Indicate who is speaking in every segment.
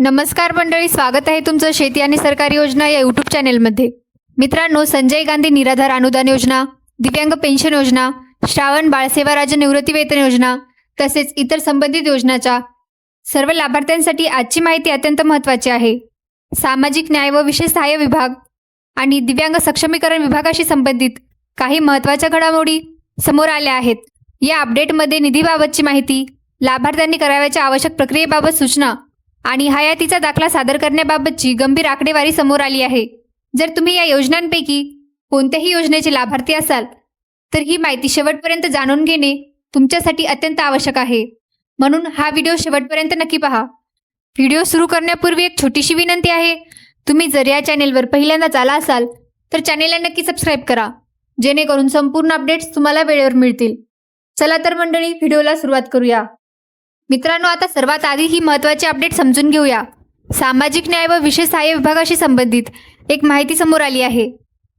Speaker 1: नमस्कार मंडळी, स्वागत आहे तुमचं शेती आणि सरकारी योजना या यूट्यूब चॅनेलमध्ये. मित्रांनो, संजय गांधी निराधार अनुदान योजना, दिव्यांग पेन्शन योजना, श्रावण बाळसेवा राज्य निवृत्ती वेतन योजना तसेच इतर संबंधित योजनाच्या सर्व लाभार्थ्यांसाठी आजची माहिती अत्यंत महत्त्वाची आहे. सामाजिक न्याय व विशेष सहाय्य विभाग आणि दिव्यांग सक्षमीकरण विभागाशी संबंधित काही महत्त्वाच्या घडामोडी समोर आल्या आहेत. या अपडेटमध्ये निधीबाबतची माहिती, लाभार्थ्यांनी करावयाच्या आवश्यक प्रक्रियेबाबत सूचना आणि हयातीचा दाखला सादर करण्याबाबतची गंभीर आकडेवारी समोर आली आहे. जर तुम्ही या योजनांपैकी कोणत्याही योजनेचे लाभार्थी असाल तर ही माहिती शेवटपर्यंत जाणून घेणे तुमच्यासाठी अत्यंत आवश्यक आहे. म्हणून हा व्हिडिओ शेवटपर्यंत नक्की पहा. व्हिडिओ सुरू करण्यापूर्वी एक छोटीशी विनंती आहे. तुम्ही जर या चॅनेलवर पहिल्यांदाच आला असाल तर चॅनेलला नक्की सबस्क्राईब करा, जेणेकरून संपूर्ण अपडेट्स तुम्हाला वेळेवर मिळतील. चला तर मंडळी, व्हिडिओला सुरुवात करूया. मित्रांनो, आता सर्वात आधी ही महत्त्वाची अपडेट समजून घेऊया. सामाजिक न्याय व विशेष सहाय्य विभागाशी संबंधित एक माहिती समोर आली आहे.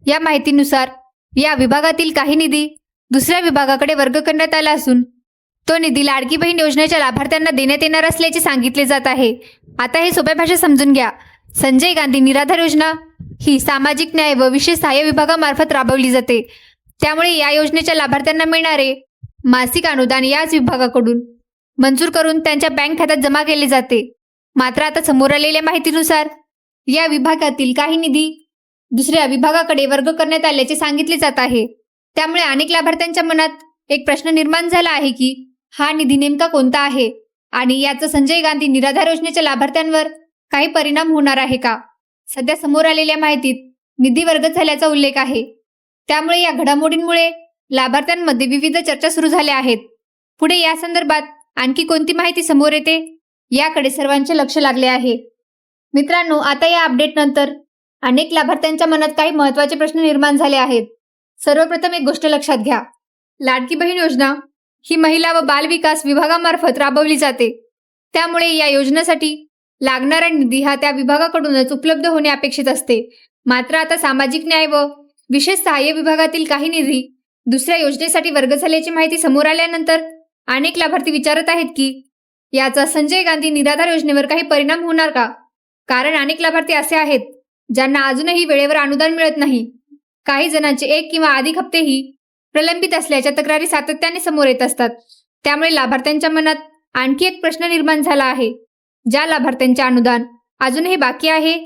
Speaker 1: या माहितीनुसार या विभागातील काही निधी दुसऱ्या विभागाकडे वर्ग करण्यात आला असून तो निधी लाडकी बहीण योजनेच्या लाभार्थ्यांना देण्यात येणार असल्याचे सांगितले जात आहे. आता हे सोप्या भाषेत समजून घ्या. संजय गांधी निराधार योजना ही सामाजिक न्याय व विशेष सहाय्य विभागामार्फत राबवली जाते. त्यामुळे या योजनेच्या लाभार्थ्यांना मिळणारे मासिक अनुदान याच विभागाकडून मंजूर करून त्यांच्या बँक खात्यात जमा केले जाते. मात्र आता समोर आलेल्या माहितीनुसार या विभागातील काही निधी दुसऱ्या विभागाकडे वर्ग करण्यात आल्याचे सांगितले जात आहे. त्यामुळे अनेक लाभार्थ्यांच्या मनात एक प्रश्न निर्माण झाला आहे की हा निधी नेमका कोणता आहे आणि याचा संजय गांधी निराधार योजनेच्या लाभार्थ्यांवर काही परिणाम होणार आहे का. सध्या समोर आलेल्या माहितीत निधी वर्ग झाल्याचा उल्लेख आहे. त्यामुळे या घडामोडींमुळे लाभार्थ्यांमध्ये विविध चर्चा सुरू झाल्या आहेत. पुढे या संदर्भात आणखी कोणती माहिती समोर येते याकडे सर्वांचे लक्ष लागले आहे. मित्रांनो, आता या अपडेट नंतर अनेक लाभार्थ्यांच्या मनात काही महत्त्वाचे प्रश्न निर्माण झाले आहेत. सर्वप्रथम एक गोष्ट लक्षात घ्या. लाडकी बहीण योजना ही महिला व बाल विकास विभागामार्फत राबवली जाते. त्यामुळे या योजनेसाठी लागणारा निधी हा त्या विभागाकडूनच उपलब्ध होणे अपेक्षित असते. मात्र आता सामाजिक न्याय व विशेष सहाय्य विभागातील काही निधी दुसऱ्या योजनेसाठी वर्ग झाल्याची माहिती समोर आल्यानंतर अनेक लाभार्थी विचारत आहेत की याचा संजय गांधी निराधार योजनेवर काही परिणाम होणार का. कारण अनेक लाभार्थी असे आहेत ज्यांना अजूनही वेळेवर अनुदान मिळत नाही. काही जणांचे एक किंवा अधिक हप्तेही प्रलंबित असल्याच्या तक्रारी सातत्याने समोर येत असतात. त्यामुळे लाभार्थ्यांच्या मनात आणखी एक प्रश्न निर्माण झाला आहे. ज्या लाभार्थ्यांचे अनुदान अजूनही बाकी आहे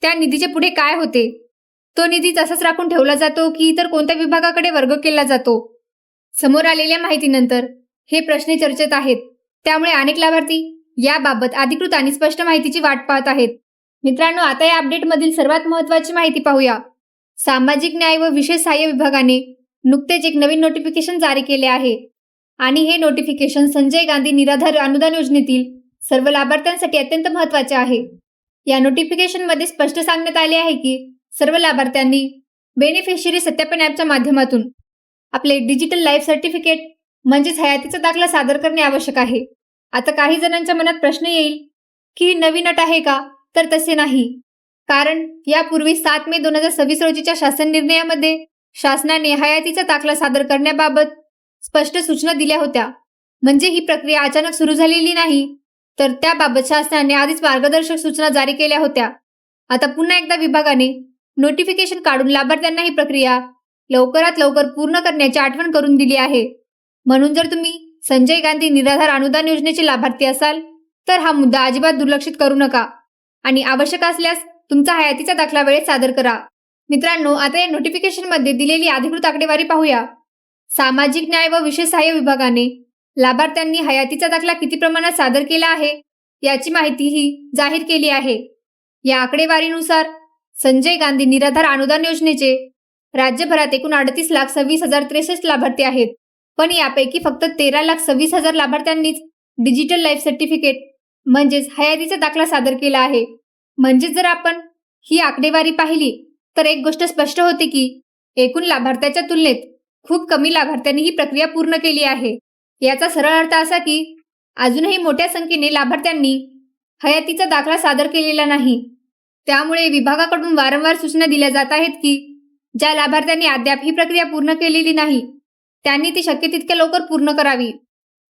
Speaker 1: त्या निधीचे पुढे काय होते. तो निधी तसाच राखून ठेवला जातो की इतर कोणत्या विभागाकडे वर्ग केला जातो. समोर आलेल्या माहितीनंतर हे प्रश्न चर्चेत आहेत. त्यामुळे अनेक लाभार्थी याबाबत अधिकृत आणि स्पष्ट माहितीची वाट पाहत आहेत. मित्रांनो, आता या अपडेटमधील सर्वात महत्त्वाची माहिती पाहूया. सामाजिक न्याय व विशेष सहाय्य विभागाने नुकतेच एक नवीन नोटिफिकेशन जारी केले आहे आणि हे नोटिफिकेशन संजय गांधी निराधार अनुदान योजनेतील सर्व लाभार्थ्यांसाठी अत्यंत महत्त्वाचे आहे. या नोटिफिकेशनमध्ये स्पष्ट सांगण्यात आले आहे की सर्व लाभार्थ्यांनी बेनिफिशियरी सत्यापन ॲपच्या माध्यमातून आपले डिजिटल लाईफ सर्टिफिकेट म्हणजेच हयातीचा दाखला सादर करणे आवश्यक आहे. आता काही जणांच्या मनात प्रश्न येईल की ही नवीन अट आहे का. तर तसे नाही. कारण यापूर्वी 7 मे 2026 रोजीच्या शासन निर्णयामध्ये शासनाने हयातीचा दाखला सादर करण्याबाबत स्पष्ट सूचना दिल्या होत्या. म्हणजे ही प्रक्रिया अचानक सुरू झालेली नाही, तर त्याबाबत शासनाने आधीच मार्गदर्शक सूचना जारी केल्या होत्या. आता पुन्हा एकदा विभागाने नोटिफिकेशन काढून लाभार्थ्यांना ही प्रक्रिया लवकरात लवकर पूर्ण करण्याची आठवण करून दिली आहे. म्हणून जर तुम्ही संजय गांधी निराधार अनुदान योजनेचे लाभार्थी असाल तर हा मुद्दा अजिबात दुर्लक्षित करू नका आणि आवश्यक असल्यास तुमचा हयातीचा दाखला वेळेत सादर करा. मित्रांनो, आता या नोटिफिकेशनमध्ये दिलेली अधिकृत आकडेवारी पाहूया. सामाजिक न्याय व विशेष सहाय्य विभागाने लाभार्थ्यांनी हयातीचा दाखला किती प्रमाणात सादर केला आहे याची माहितीही जाहीर केली आहे. या आकडेवारीनुसार संजय गांधी निराधार अनुदान योजनेचे राज्यभरात एकूण 38,26,063 लाभार्थी आहेत. पण यापैकी फक्त 13,26,000 लाभार्थ्यांनीच डिजिटल लाईफ सर्टिफिकेट म्हणजेच हयातीचा दाखला सादर केला आहे. म्हणजे जर आपण ही आकडेवारी पाहिली तर एक गोष्ट स्पष्ट होते की एकूण लाभार्थ्याच्या तुलनेत खूप कमी लाभार्थ्यांनी ही प्रक्रिया पूर्ण केली आहे. याचा सरळ अर्थ असा की अजूनही मोठ्या संख्येने लाभार्थ्यांनी हयातीचा दाखला सादर केलेला नाही. त्यामुळे विभागाकडून वारंवार सूचना दिल्या जात आहेत की ज्या लाभार्थ्यांनी अद्याप ही प्रक्रिया पूर्ण केलेली नाही त्यांनी ती शक्य तितक्या लवकर पूर्ण करावी.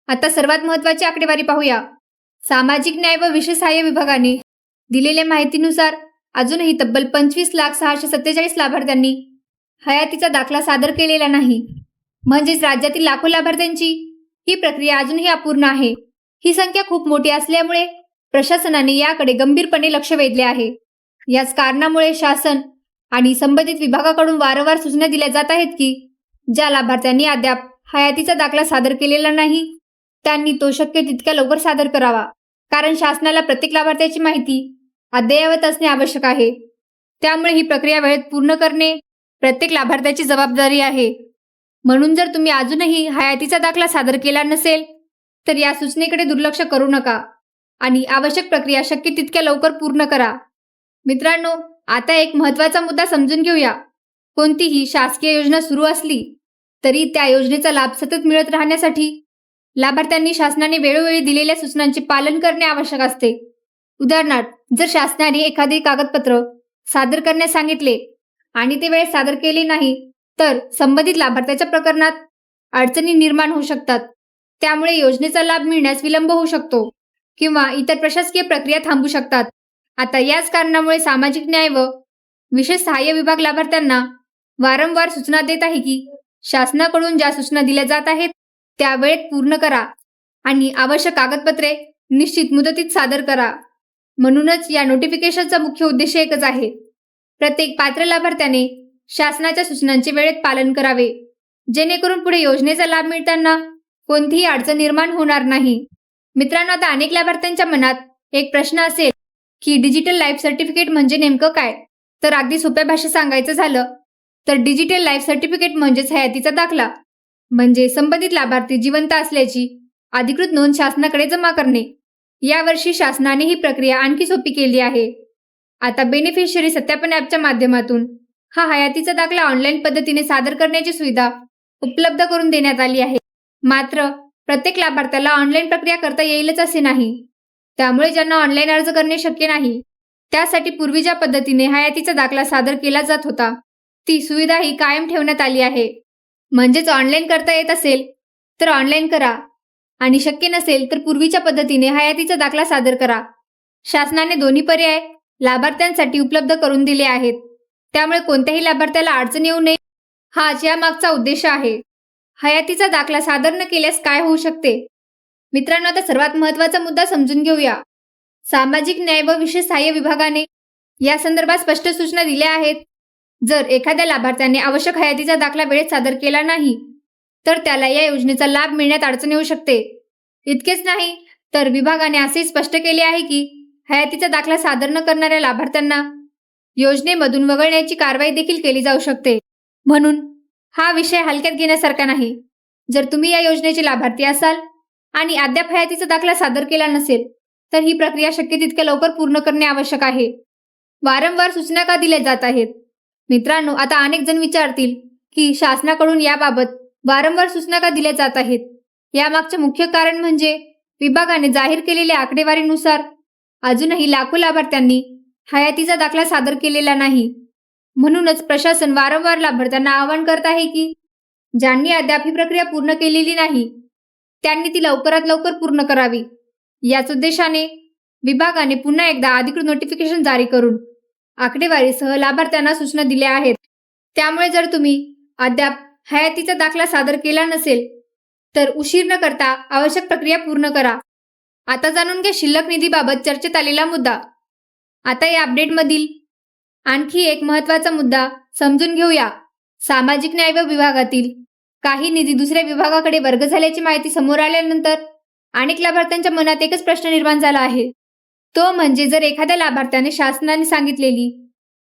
Speaker 1: आता सर्वात महत्त्वाची आकडेवारी पाहूया. सामाजिक न्याय व विशेष सहाय्य विभागाने दिलेल्या माहितीनुसार अजूनही तब्बल 25,647,000 लाभार्थ्यांनी हयातीचा दाखला सादर केलेला नाही. म्हणजेच राज्यातील लाखो लाभार्थ्यांची ही प्रक्रिया अजूनही अपूर्ण आहे. ही संख्या खूप मोठी असल्यामुळे प्रशासनाने याकडे गंभीरपणे लक्ष वेधले आहे. याच कारणामुळे शासन आणि संबंधित विभागाकडून वारंवार सूचना दिल्या जात आहेत की ज्या लाभार्थ्यांनी अद्याप हयातीचा दाखला सादर केलेला नाही त्यांनी तो शक्य तितक्या लवकर सादर करावा. कारण शासनाला प्रत्येक लाभार्थ्याची माहिती अद्ययावत असणे आवश्यक आहे. त्यामुळे ही प्रक्रिया वेळेत पूर्ण करणे प्रत्येक लाभार्थ्याची जबाबदारी आहे. म्हणून जर तुम्ही अजूनही हयातीचा दाखला सादर केला नसेल तर या सूचनेकडे दुर्लक्ष करू नका आणि आवश्यक प्रक्रिया शक्य तितक्या लवकर पूर्ण करा. मित्रांनो, आता एक महत्त्वाचा मुद्दा समजून घेऊया. कोणतीही शासकीय योजना सुरू असली तरी त्या योजनेचा लाभ सतत मिळत राहण्यासाठी लाभार्थ्यांनी शासनाने वेळोवेळी दिलेल्या सूचनांचे पालन करणे आवश्यक असते. उदाहरणार्थ, जर शासनाने एखादे कागदपत्र सादर करण्यास सांगितले आणि ते वेळेत सादर केले नाही तर संबंधित लाभार्थ्याच्या प्रकरणात अडचणी निर्माण होऊ शकतात. त्यामुळे योजनेचा लाभ मिळण्यास विलंब होऊ शकतो किंवा इतर प्रशासकीय प्रक्रिया थांबू शकतात. आता याच कारणामुळे सामाजिक न्याय व विशेष सहाय्य विभाग लाभार्थ्यांना वारंवार सूचना देत आहे की शासनाकडून ज्या सूचना दिल्या जात आहेत त्या वेळेत पूर्ण करा आणि आवश्यक कागदपत्रे निश्चित मुदतीत सादर करा. म्हणूनच या नोटिफिकेशनचा मुख्य उद्देश एकच आहे. प्रत्येक पात्र लाभार्थ्याने शासनाच्या सूचनांचे वेळेत पालन करावे जेणेकरून पुढे योजनेचा लाभ मिळताना कोणतीही अडचण निर्माण होणार नाही. मित्रांनो, आता अनेक लाभार्थ्यांच्या मनात एक प्रश्न असेल की डिजिटल लाईफ सर्टिफिकेट म्हणजे नेमकं काय? तर अगदी सोप्या भाषेत सांगायचं झालं तर डिजिटल लाईफ सर्टिफिकेट म्हणजेच हयातीचा दाखला. म्हणजे संबंधित लाभार्थी जिवंत असल्याची अधिकृत नोंद शासनाकडे जमा करणे. यावर्षी शासनाने ही प्रक्रिया आणखी सोपी केली आहे. आता बेनिफिशियरी सत्यापन ॲपच्या माध्यमातून हा हयातीचा दाखला ऑनलाईन पद्धतीने सादर करण्याची सुविधा उपलब्ध करून देण्यात आली आहे. मात्र प्रत्येक लाभार्थ्याला ऑनलाईन प्रक्रिया करता येईलच असे नाही. त्यामुळे ज्यांना ऑनलाईन अर्ज करणे शक्य नाही त्यासाठी पूर्वी ज्या पद्धतीने हयातीचा दाखला सादर केला जात होता ती सुविधाही कायम ठेवण्यात आली आहे. म्हणजेच ऑनलाईन करता येत असेल तर ऑनलाईन करा आणि शक्य नसेल तर पूर्वीच्या पद्धतीने हयातीचा दाखला सादर करा. शासनाने दोन्ही पर्याय लाभार्थ्यांसाठी उपलब्ध करून दिले आहेत. त्यामुळे कोणत्याही लाभार्थ्याला अडचण येऊ नये हाच यामागचा उद्देश आहे. हयातीचा दाखला सादर न केल्यास काय होऊ शकते? मित्रांनो, आता सर्वात महत्त्वाचा मुद्दा समजून घेऊया. सामाजिक न्याय व विशेष सहाय्य विभागाने या संदर्भात स्पष्ट सूचना दिल्या आहेत. जर एखाद्या लाभार्थ्याने आवश्यक हयातीचा दाखला वेळेत सादर केला नाही तर त्याला या योजनेचा लाभ मिळण्यात अडचण येऊ शकते. इतकेच नाही तर विभागाने असे स्पष्ट केले आहे की हयातीचा दाखला सादर न करणाऱ्या लाभार्थ्यांना योजनेमधून वगळण्याची कारवाई देखील केली जाऊ शकते. म्हणून हा विषय हलक्यात घेण्यासारखा नाही. जर तुम्ही या योजनेचे लाभार्थी असाल आणि अद्याप हयातीचा दाखला सादर केला नसेल तर ही प्रक्रिया शक्य तितक्या लवकर पूर्ण करणे आवश्यक आहे. वारंवार सूचना का दिल्या जात आहेत? मित्रांनो, आता अनेक जण विचारतील की शासनाकडून याबाबत वारंवार सूचना का दिल्या जात आहेत? यामागचे मुख्य कारण म्हणजे विभागाने जाहीर केलेल्या आकडेवारीनुसार अजूनही लाखो लाभार्थ्यांनी हयातीचा दाखला सादर केलेला नाही. म्हणूनच प्रशासन वारंवार लाभार्थ्यांना आवाहन करत आहे की ज्यांनी अद्याप ही प्रक्रिया पूर्ण केलेली नाही त्यांनी ती लवकरात लवकर पूर्ण करावी. याच उद्देशाने विभागाने पुन्हा एकदा अधिकृत नोटिफिकेशन जारी करून आकडेवारीसह लाभार्थ्यांना सूचना दिल्या आहेत. त्यामुळे जर तुम्ही अद्याप हयातीचा दाखला सादर केला नसेल तर उशीर न करता आवश्यक प्रक्रिया पूर्ण करा. आता जाणून घ्या शिल्लक निधीबाबत चर्चेत आलेला मुद्दा. आता या अपडेटमधील आणखी एक महत्त्वाचा मुद्दा समजून घेऊया. सामाजिक न्याय विभागातील काही निधी दुसऱ्या विभागाकडे वर्ग झाल्याची माहिती समोर आल्यानंतर अनेक लाभार्थ्यांच्या मनात एकच प्रश्न निर्माण झाला आहे. तो म्हणजे जर एखाद्या लाभार्थ्याने शासनाने सांगितलेली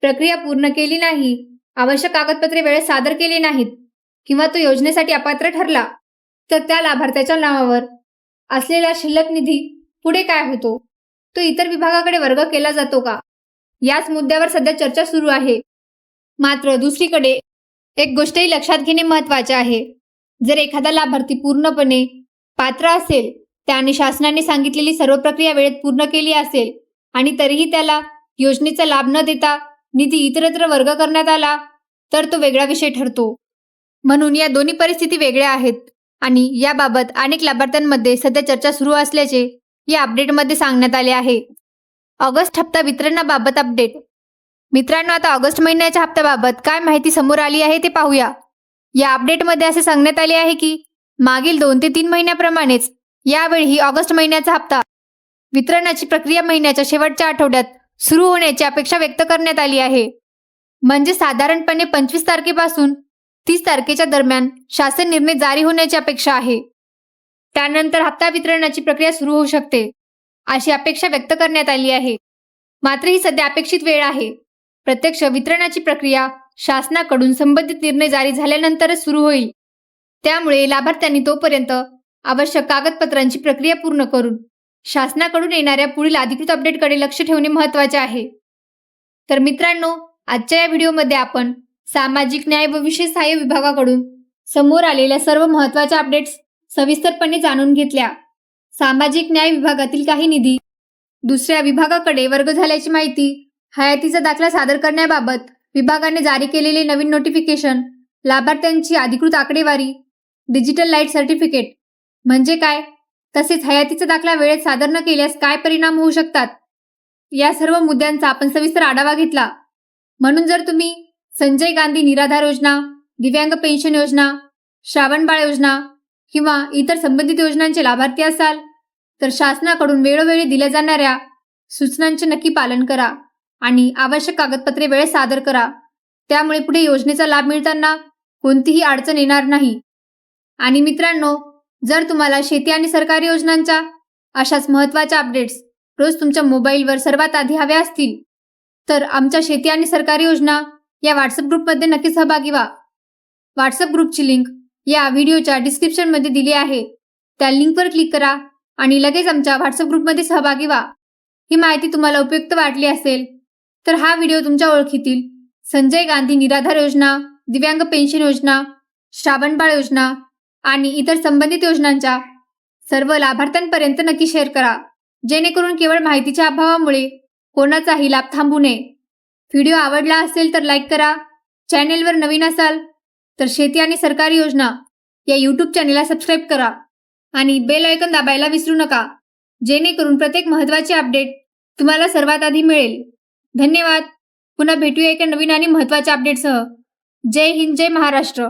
Speaker 1: प्रक्रिया पूर्ण केली नाही, आवश्यक कागदपत्रे वेळेत सादर केले नाहीत किंवा तो योजनेसाठी अपात्र ठरला तर त्या लाभार्थ्याच्या नावावर असलेला शिल्लक निधी पुढे काय होतो? तो इतर विभागाकडे वर्ग केला जातो का? याच मुद्द्यावर सध्या चर्चा सुरू आहे. मात्र दुसरीकडे एक गोष्टही लक्षात घेणे महत्त्वाचे आहे. जर एखादा लाभार्थी पूर्णपणे पात्र असेल, त्याने शासनाने सांगितलेली सर्व प्रक्रिया वेळेत पूर्ण केली असेल आणि तरीही त्याला योजनेचा लाभ न देता निधी इतरत्र वर्ग करण्यात आला तर तो वेगळा विषय ठरतो. म्हणून या दोन्ही परिस्थिती वेगळ्या आहेत आणि याबाबत अनेक लाभार्थ्यांमध्ये सध्या चर्चा सुरू असल्याचे या अपडेटमध्ये सांगण्यात आले आहे. ऑगस्ट हप्ता वितरणाबाबत अपडेट. मित्रांनो, आता ऑगस्ट महिन्याच्या हप्त्याबाबत काय माहिती समोर आली आहे ते पाहूया. या अपडेटमध्ये असे सांगण्यात आले आहे की मागील 2 ते 3 महिन्याप्रमाणेच यावेळीही ऑगस्ट महिन्याचा हप्ता वितरणाची प्रक्रिया महिन्याच्या शेवटच्या आठवड्यात सुरू होण्याची अपेक्षा व्यक्त करण्यात आली आहे. म्हणजे साधारणपणे 25 तारखेपासून 30 तारखेच्या दरम्यान शासन निर्णय जारी होण्याची अपेक्षा आहे. त्यानंतर हप्ता वितरणाची प्रक्रिया सुरू होऊ शकते अशी अपेक्षा व्यक्त करण्यात आली आहे. मात्र ही सध्या अपेक्षित वेळ आहे. प्रत्यक्ष वितरणाची प्रक्रिया शासनाकडून संबंधित निर्णय जारी झाल्यानंतरच सुरू होईल. त्यामुळे लाभार्थ्यांनी तोपर्यंत आवश्यक कागदपत्रांची प्रक्रिया पूर्ण करून शासनाकडून येणाऱ्या पुढील अधिकृत अपडेटकडे लक्ष ठेवणे महत्त्वाचे आहे. तर मित्रांनो, आजच्या या व्हिडिओमध्ये आपण सामाजिक न्याय व विशेष सहाय्य विभागाकडून समोर आलेल्या सर्व महत्त्वाच्या अपडेट्स सविस्तरपणे जाणून घेतल्या. सामाजिक न्याय विभागातील काही निधी दुसऱ्या विभागाकडे वर्ग झाल्याची माहिती, हयातीचा दाखला सादर करण्याबाबत विभागाने जारी केलेले नवीन नोटिफिकेशन, लाभार्थ्यांची अधिकृत आकडेवारी, डिजिटल लाईट सर्टिफिकेट म्हणजे काय, तसेच हयातीचा दाखला वेळेत सादर न केल्यास काय परिणाम होऊ शकतात, या सर्व मुद्द्यांचा आपण सविस्तर आढावा घेतला. म्हणून जर तुम्ही संजय गांधी निराधार योजना, दिव्यांग पेन्शन योजना, श्रावण बाळ योजना किंवा इतर संबंधित योजनांचे लाभार्थी असाल तर शासनाकडून वेळोवेळी दिल्या जाणाऱ्या सूचनांचे नक्की पालन करा आणि आवश्यक कागदपत्रे वेळेत सादर करा. त्यामुळे पुढे योजनेचा लाभ मिळताना कोणतीही अडचण येणार नाही. आणि मित्रांनो, जर तुम्हाला शेती आणि सरकारी योजनांच्या अशाच महत्त्वाच्या अपडेट्स रोज तुमच्या मोबाईलवर सर्वात आधी हव्या असतील तर आमच्या शेती आणि सरकारी योजना या व्हॉट्सअप ग्रुपमध्ये नक्की सहभागी व्हा. व्हॉट्सअप ग्रुपची लिंक या व्हिडिओच्या डिस्क्रिप्शनमध्ये दिली आहे. त्या लिंकवर क्लिक करा आणि लगेच आमच्या व्हॉट्सअप ग्रुपमध्ये सहभागी व्हा. ही माहिती तुम्हाला उपयुक्त वाटली असेल तर हा व्हिडिओ तुमच्या ओळखीतील संजय गांधी निराधार योजना, दिव्यांग पेन्शन योजना, श्रावण बाळ योजना आणि इतर संबंधित योजनांच्या सर्व लाभार्थ्यांपर्यंत नक्की शेअर करा, जेणेकरून केवळ माहितीच्या अभावामुळे कोणाचाही लाभ थांबू नये. व्हिडिओ आवडला असेल तर लाईक करा. चॅनेलवर नवीन असाल तर शेती आणि सरकारी योजना या यूट्यूब चॅनेलला सबस्क्राईब करा आणि बेल आयकॉन दाबायला विसरू नका, जेणेकरून प्रत्येक महत्त्वाचे अपडेट तुम्हाला सर्वात आधी मिळेल. धन्यवाद. पुन्हा भेटूया एका नवीन आणि महत्त्वाच्या अपडेटसह. जय हिंद, जय महाराष्ट्र.